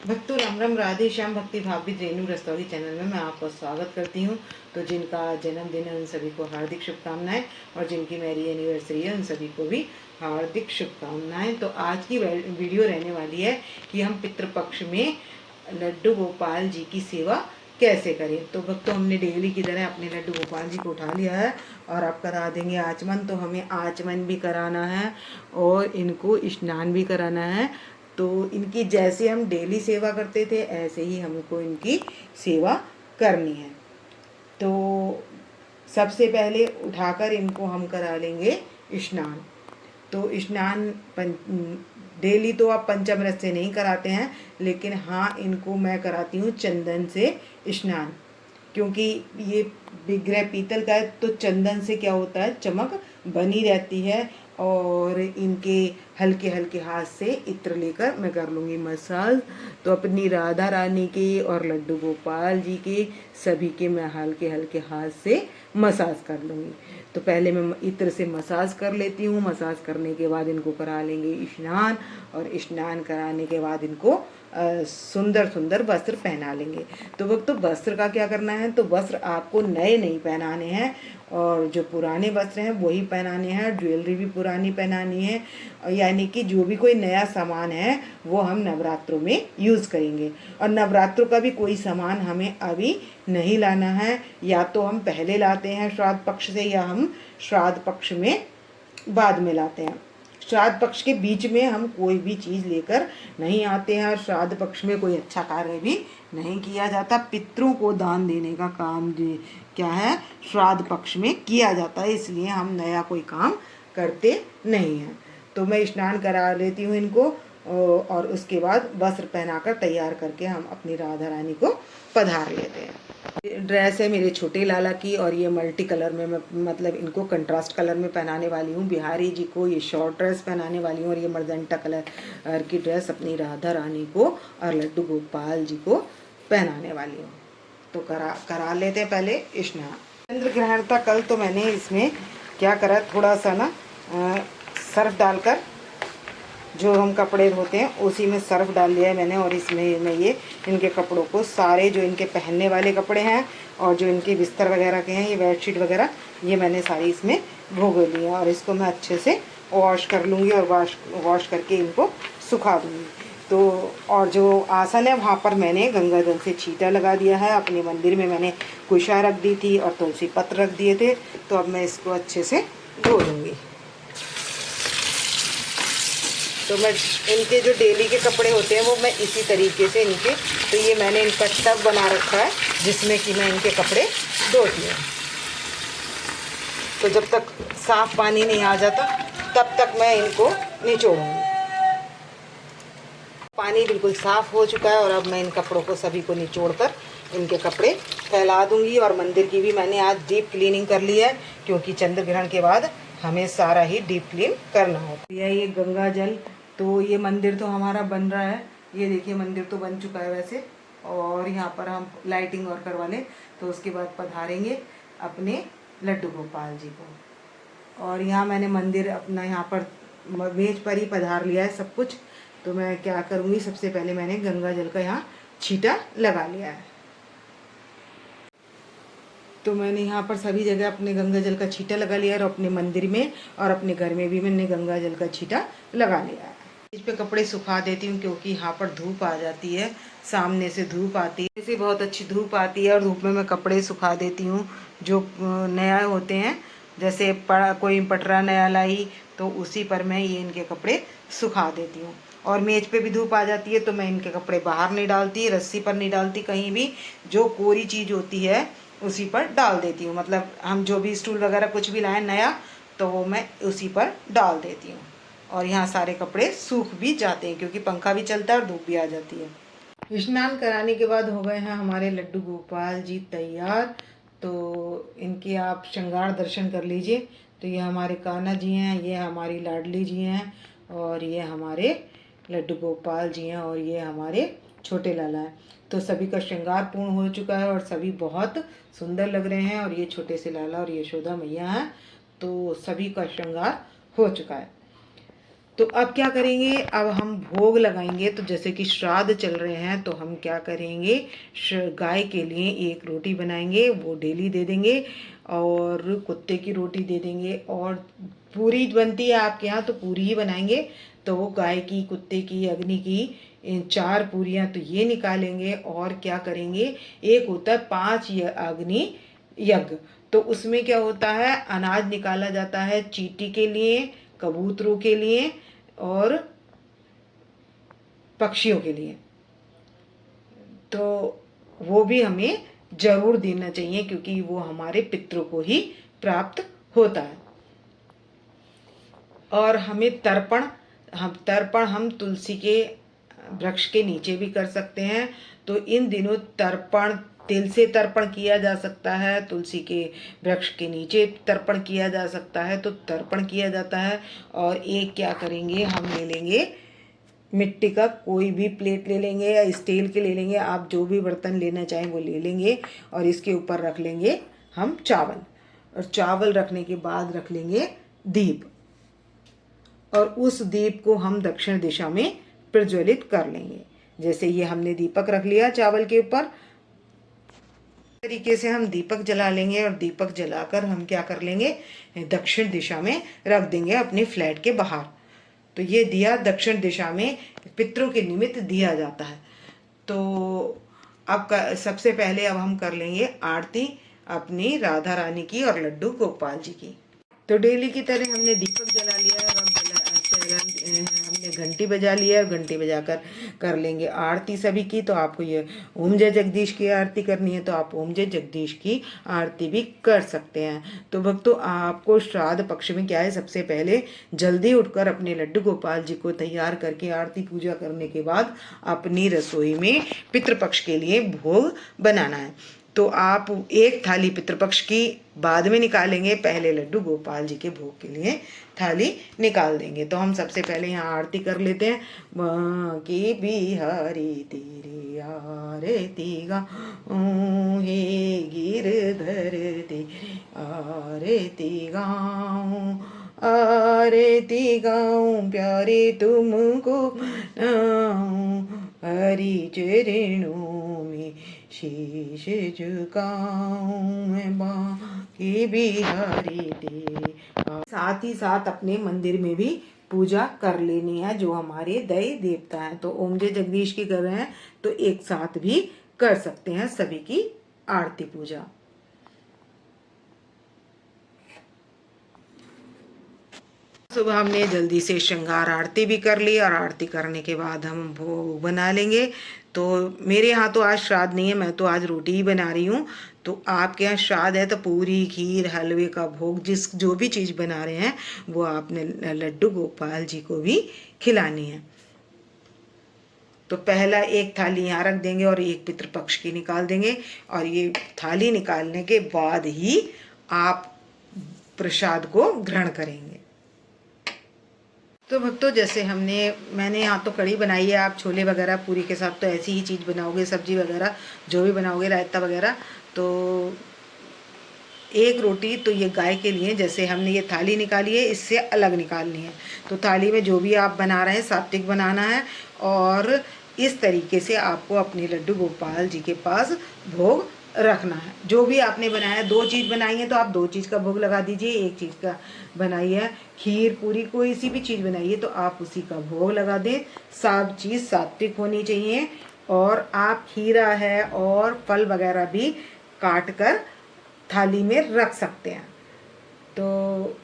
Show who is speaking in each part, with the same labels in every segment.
Speaker 1: भक्तों राम राम, राधे श्याम। भक्ति भावित रेणु रस्तौरी चैनल में मैं आपका स्वागत करती हूँ। तो जिनका जन्मदिन है उन सभी को हार्दिक शुभकामनाएं, और जिनकी मैरिज एनिवर्सरी है उन सभी को भी हार्दिक शुभकामनाएं। तो आज की वीडियो रहने वाली है कि हम पितृपक्ष में लड्डू गोपाल जी की सेवा कैसे करें। तो भक्तों, हमने डेली की तरह अपने लड्डू गोपाल जी को उठा लिया है और आप करा देंगे आचमन। तो हमें आचमन भी कराना है और इनको स्नान भी कराना है। तो इनकी जैसे हम डेली सेवा करते थे ऐसे ही हमको इनकी सेवा करनी है। तो सबसे पहले उठाकर इनको हम करा लेंगे स्नान। तो स्नान डेली तो आप पंचामृत से नहीं कराते हैं, लेकिन हाँ इनको मैं कराती हूँ चंदन से स्नान। क्योंकि ये विग्रह पीतल का है तो चंदन से क्या होता है, चमक बनी रहती है। और इनके हल्के हल्के हाथ से इत्र लेकर मैं कर लूँगी मसाज। तो अपनी राधा रानी के और लड्डू गोपाल जी के सभी के मैं हल्के हल्के हाथ से मसाज कर लूँगी। तो पहले मैं इत्र से मसाज कर लेती हूँ। मसाज करने के बाद इनको करा लेंगे स्नान, और स्नान कराने के बाद इनको सुंदर सुंदर वस्त्र पहना लेंगे। तो वक्त तो वस्त्र का क्या करना है, तो वस्त्र आपको नए नहीं पहनाने हैं, और जो पुराने वस्त्र हैं वही पहनाने हैं। ज्वेलरी भी पुरानी पहनानी है, यानी कि जो भी कोई नया सामान है वो हम नवरात्रों में यूज़ करेंगे। और नवरात्रों का भी कोई सामान हमें अभी नहीं लाना है, या तो हम पहले लाते हैं श्राद्ध पक्ष से, या हम श्राद्ध पक्ष में बाद में लाते हैं। श्राद्ध पक्ष के बीच में हम कोई भी चीज़ लेकर नहीं आते हैं, और श्राद्ध पक्ष में कोई अच्छा कार्य भी नहीं किया जाता। पितरों को दान देने का काम क्या है, श्राद्ध पक्ष में किया जाता है, इसलिए हम नया कोई काम करते नहीं हैं। तो मैं स्नान करा लेती हूँ इनको, और उसके बाद वस्त्र पहनाकर तैयार करके हम अपनी राधा रानी को पधार लेते हैं। ड्रेस है मेरे छोटे लाला की, और ये मल्टी कलर में मैं मतलब इनको कंट्रास्ट कलर में पहनाने वाली हूँ। बिहारी जी को ये शॉर्ट ड्रेस पहनाने वाली हूँ, और ये मर्जेंटा कलर की ड्रेस अपनी राधा रानी को और लड्डू गोपाल जी को पहनाने वाली हूँ। तो करा लेते हैं पहले स्नान। चंद्र ग्रहण था कल, तो मैंने इसमें क्या करा, थोड़ा सा ना सर्फ डालकर, जो हम कपड़े धोते हैं उसी में सर्फ डाल लिया है मैंने। और इसमें मैं ये इनके कपड़ों को, सारे जो इनके पहनने वाले कपड़े हैं और जो इनके बिस्तर वगैरह के हैं, ये बेडशीट वगैरह, ये मैंने सारी इसमें भोग लिया। और इसको मैं अच्छे से वॉश कर लूँगी, और वॉश करके इनको सुखा दूँगी। तो और जो आसन है वहाँ पर मैंने गंगा जल से छींटा लगा दिया है। अपने मंदिर में मैंने कुशा रख दी थी और तुलसी पत्र रख दिए थे। तो अब मैं इसको अच्छे से धो लूँगी। तो मैं इनके जो डेली के कपड़े होते हैं वो मैं इसी तरीके से इनके, तो ये मैंने इनका टब बना रखा है जिसमें कि मैं इनके कपड़े धोती हूँ। तो जब तक साफ पानी नहीं आ जाता तब तक मैं इनको निचोड़ूंगी। पानी बिल्कुल साफ हो चुका है, और अब मैं इन कपड़ों को सभी को निचोड़कर इनके कपड़े फैला दूंगी। और मंदिर की भी मैंने आज डीप क्लीनिंग कर ली है, क्योंकि चंद्र ग्रहण के बाद हमें सारा ही डीप क्लीन करना होता है। ये गंगा जल, तो ये मंदिर तो हमारा बन रहा है। ये देखिए मंदिर तो बन चुका है वैसे, और यहाँ पर हम लाइटिंग और करवा लें तो उसके बाद पधारेंगे अपने लड्डू गोपाल जी को। और यहाँ मैंने मंदिर अपना यहाँ पर मेज पर ही पधार लिया है सब कुछ। तो मैं क्या करूँगी, सबसे पहले मैंने गंगा जल का यहाँ छींटा लगा लिया है। तो मैंने यहाँ पर सभी जगह अपने गंगा जल का छींटा लगा लिया है, और अपने मंदिर में और अपने घर में भी मैंने गंगा जल का छींटा लगा लिया है। इस पे कपड़े सुखा देती हूँ, क्योंकि यहाँ पर धूप आ जाती है, सामने से धूप आती है, ऐसे बहुत अच्छी धूप आती है, और धूप में मैं कपड़े सुखा देती हूँ जो नया होते हैं। जैसे कोई पटरा नया लाई तो उसी पर मैं ये इनके कपड़े सुखा देती हूँ। और मेज पे भी धूप आ जाती है तो मैं इनके कपड़े बाहर नहीं डालती, रस्सी पर नहीं डालती, कहीं भी जो कोरी चीज़ होती है उसी पर डाल देती हूँ। मतलब हम जो भी स्टूल वगैरह कुछ भी लाएं नया, तो वो मैं उसी पर डाल देती हूँ। और यहाँ सारे कपड़े सूख भी जाते हैं, क्योंकि पंखा भी चलता है और धूप भी आ जाती है। स्नान कराने के बाद हो गए हैं हमारे लड्डू गोपाल जी तैयार। तो इनके आप श्रृंगार दर्शन कर लीजिए। तो ये हमारे कान्हा जी हैं, ये हमारी लाडली जी हैं, और ये हमारे लड्डू गोपाल जी हैं, और ये हमारे छोटे लाला हैं। तो सभी का श्रृंगार पूर्ण हो चुका है और सभी बहुत सुंदर लग रहे हैं। और ये छोटे से लाला और यशोदा मैया हैं। तो सभी का श्रृंगार हो चुका है। तो अब क्या करेंगे, अब हम भोग लगाएंगे। तो जैसे कि श्राद्ध चल रहे हैं तो हम क्या करेंगे, गाय के लिए एक रोटी बनाएंगे, वो डेली दे देंगे, और कुत्ते की रोटी दे देंगे, और पूरी बनती है आपके यहाँ तो पूरी ही बनाएंगे। तो वो गाय की, कुत्ते की, अग्नि की 4 पूरियाँ तो ये निकालेंगे। और क्या करेंगे, एक होता है 5 अग्नि यज्ञ। तो उसमें क्या होता है, अनाज निकाला जाता है चींटी के लिए, कबूतरों के लिए और पक्षियों के लिए। तो वो भी हमें जरूर देना चाहिए, क्योंकि वो हमारे पितरों को ही प्राप्त होता है। और हमें तर्पण हम तुलसी के वृक्ष के नीचे भी कर सकते हैं। तो इन दिनों तर्पण तिल से तर्पण किया जा सकता है, तुलसी के वृक्ष के नीचे तर्पण किया जा सकता है, तो तर्पण किया जाता है। और एक क्या करेंगे, हम ले लेंगे मिट्टी का कोई भी प्लेट ले लेंगे या स्टील के ले लेंगे, आप जो भी बर्तन लेना चाहें वो ले लेंगे, और इसके ऊपर रख लेंगे हम चावल, और चावल रखने के बाद रख लेंगे दीप, और उस दीप को हम दक्षिण दिशा में प्रज्वलित कर लेंगे। जैसे ये हमने दीपक रख लिया चावल के ऊपर, तरीके से हम दीपक जला लेंगे, और दीपक जलाकर हम क्या कर लेंगे, दक्षिण दिशा में रख देंगे अपने फ्लैट के बाहर। तो ये दिया दक्षिण दिशा में पितरों के निमित्त दिया जाता है। तो अब सबसे पहले अब हम कर लेंगे आरती अपनी राधा रानी की और लड्डू गोपाल जी की। तो डेली की तरह हमने दीपक जला लिया है, हमने घंटी बजा लिया है, घंटी बजाकर कर लेंगे आरती सभी की। तो आपको ये ओम जय जगदीश की आरती करनी है तो आप ओम जय जगदीश की आरती भी कर सकते हैं। तो भक्तों, आपको श्राद्ध पक्ष में क्या है, सबसे पहले जल्दी उठकर अपने लड्डू गोपाल जी को तैयार करके आरती पूजा करने के बाद अपनी रसोई में पितृपक्ष के लिए भोग बनाना है। तो आप एक थाली पितृपक्ष की बाद में निकालेंगे, पहले लड्डू गोपाल जी के भोग के लिए थाली निकाल देंगे। तो हम सबसे पहले यहाँ आरती कर लेते हैं। बांके बिहारी तेरी आरती गाऊं, हे गिरधर तेरी आरती गाऊं, आरती गाऊं प्यारे तुमको नाऊं, हरि चरणों में शीश झुकाऊं मैं बांके बिहारी तेरे। साथ ही साथ अपने मंदिर में भी पूजा कर लेनी है, जो हमारे दैव देवता हैं। तो ओम जय जगदीश की कर रहे हैं तो एक साथ भी कर सकते हैं सभी की आरती पूजा। सुबह हमने जल्दी से श्रृंगार आरती भी कर ली, और आरती करने के बाद हम भोग बना लेंगे। तो मेरे यहाँ तो आज श्राद्ध नहीं है, मैं तो आज रोटी ही बना रही हूँ। तो आपके यहाँ श्राद्ध है तो पूरी, खीर, हलवे का भोग, जो भी चीज़ बना रहे हैं वो आपने लड्डू गोपाल जी को भी खिलानी है। तो पहला एक थाली यहाँ रख देंगे और एक पितृपक्ष की निकाल देंगे, और ये थाली निकालने के बाद ही आप प्रसाद को ग्रहण करेंगे। तो भक्तों, जैसे मैंने यहाँ तो कढ़ी बनाई है, आप छोले वगैरह पूरी के साथ तो ऐसी ही चीज़ बनाओगे, सब्जी वगैरह जो भी बनाओगे, रायता वगैरह। तो एक रोटी तो ये गाय के लिए, जैसे हमने ये थाली निकाली है इससे अलग निकालनी है। तो थाली में जो भी आप बना रहे हैं सात्विक बनाना है, और इस तरीके से आपको अपने लड्डू गोपाल जी के पास भोग रखना है। जो भी आपने बनाया, 2 चीज़ बनाई है तो आप 2 चीज़ का भोग लगा दीजिए, 1 चीज़ का बनाई है खीर पूरी कोई सी भी चीज़ बनाई है तो आप उसी का भोग लगा दें। सब चीज़ सात्विक होनी चाहिए, और आप खीरा है और फल वगैरह भी काट कर थाली में रख सकते हैं। तो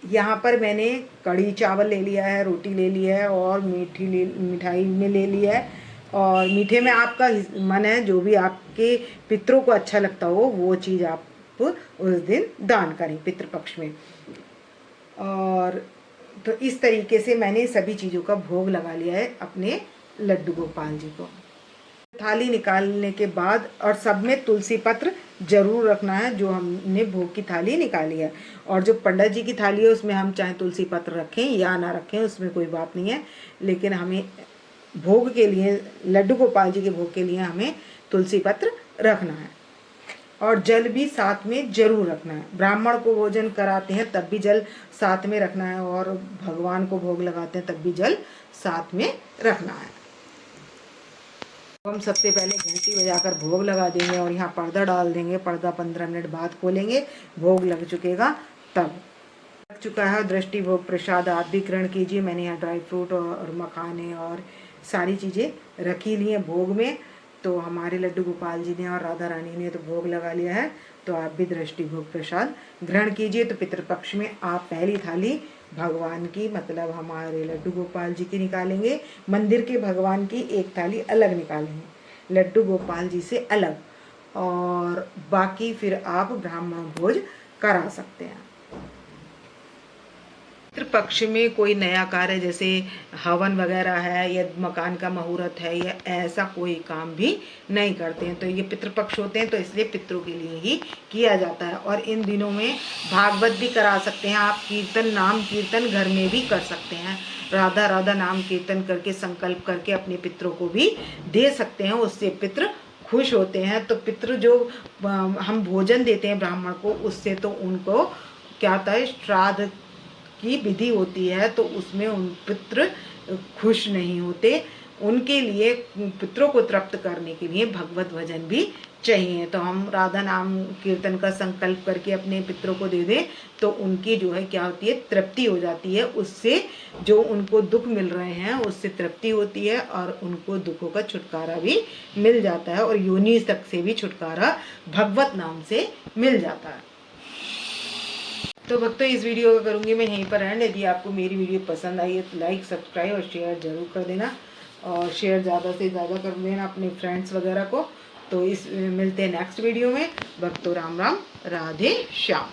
Speaker 1: यहाँ पर मैंने कढ़ी चावल ले लिया है, रोटी ले लिया है, और मिठाई में ले लिया है। और मीठे में आपका मन है, जो भी आपके पितरों को अच्छा लगता हो वो चीज़ आप उस दिन दान करें पितृपक्ष में। और तो इस तरीके से मैंने सभी चीज़ों का भोग लगा लिया है अपने लड्डू गोपाल जी को। थाली निकालने के बाद, और सब में तुलसी पत्र जरूर रखना है, जो हमने भोग की थाली निकाली है। और जो पंडित जी की थाली है उसमें हम चाहे तुलसी पत्र रखें या ना रखें, उसमें कोई बात नहीं है, लेकिन हमें भोग के लिए, लड्डू गोपाल जी के भोग के लिए हमें तुलसी पत्र रखना है। और जल भी साथ में जरूर रखना है। ब्राह्मण को भोजन कराते हैं तब भी जल साथ में रखना है, और भगवान को भोग लगाते हैं तब भी जल साथ में रखना है। हम सबसे पहले घंटी बजाकर भोग लगा देंगे और यहाँ पर्दा डाल देंगे। पर्दा 15 मिनट बाद खोलेंगे, भोग लग चुकेगा तब। लग चुका है दृष्टि भोग प्रसाद, आप भी ग्रहण कीजिए। मैंने यहाँ ड्राई फ्रूट और मखाने और सारी चीज़ें रखी ली हैं भोग में। तो हमारे लड्डू गोपाल जी ने और राधा रानी ने तो भोग लगा लिया है, तो आप भी दृष्टि भोग प्रसाद ग्रहण कीजिए। तो पितृपक्ष में आप पहली थाली भगवान की, मतलब हमारे लड्डू गोपाल जी की निकालेंगे, मंदिर के भगवान की एक थाली अलग निकालेंगे, लड्डू गोपाल जी से अलग, और बाकी फिर आप ब्राह्मण भोज करा सकते हैं। पितृपक्ष में कोई नया कार्य जैसे हवन वगैरह है या मकान का मुहूर्त है या ऐसा कोई काम भी नहीं करते हैं। तो ये पितृपक्ष होते हैं, तो इसलिए पितरों के लिए ही किया जाता है। और इन दिनों में भागवत भी करा सकते हैं आप, कीर्तन, नाम कीर्तन घर में भी कर सकते हैं। राधा राधा नाम कीर्तन करके संकल्प करके अपने पितरों को भी दे सकते हैं, उससे पितृ खुश होते हैं। तो पितृ जो हम भोजन देते हैं ब्राह्मण को, उससे तो उनको क्या होता है, श्राद्ध की विधि होती है, तो उसमें उन पितृ खुश नहीं होते। उनके लिए पितरों को तृप्त करने के लिए भगवत भजन भी चाहिए। तो हम राधा नाम कीर्तन का संकल्प करके अपने पितरों को दे दें, तो उनकी जो है क्या होती है, तृप्ति हो जाती है। उससे जो उनको दुख मिल रहे हैं उससे तृप्ति होती है, और उनको दुखों का छुटकारा भी मिल जाता है, और योनि तक से भी छुटकारा भगवत नाम से मिल जाता है। तो भक्तों, इस वीडियो को करूँगी मैं यहीं पर एंड। यदि आपको मेरी वीडियो पसंद आई है तो लाइक, सब्सक्राइब और शेयर जरूर कर देना, और शेयर ज़्यादा से ज़्यादा कर देना अपने फ्रेंड्स वगैरह को। तो मिलते हैं नेक्स्ट वीडियो में। भक्तों, राम राम, राधे श्याम।